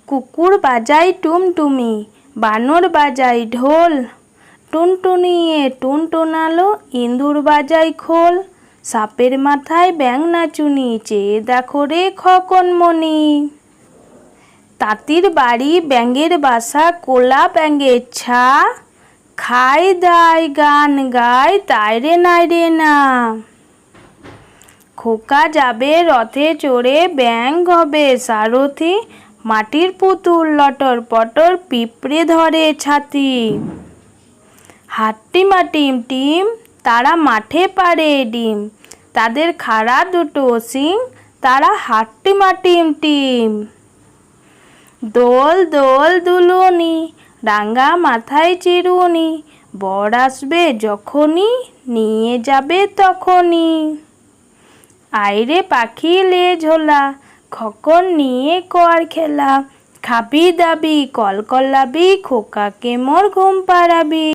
কুকুর বাজায় টুমটুমি, বানর বাজায় ঢোল, টুনটুনিয়ে টুনটুনালো, ইঁদুর বাজায় খোল, সাপের মাথায় ব্যাঙ নাচুনি, চেয়ে দেখো রে খোকনমণি। তাঁতির বাড়ি ব্যাঙের বাসা, কোলা ব্যাঙের ছা, খায় দায় গান গায় তাই রে নাই রে না। খোকা যাবে রথে চড়ে, ব্যাঙ হবে সারথি, মাটির পুতুল লটর পটর, পিঁপড়ে ধরে ছাতি। হাট্টিমা টিম টিম, তারা মাঠে পাড়ে ডিম, তাদের খাড়া দুটো শিং, তারা হাট্টিমা টিম টিম। দোল দোল দুলুনি, রাঙা মাথায় চিরুনি, বর আসবে যখনই, নিয়ে যাবে তখনই। আইরে পাখি লে ঝোলা, খোকন নিয়ে কর খেলা, খাবি দাবি কলকলাবি, খোকাকে মোর ঘুম পাড়াবি।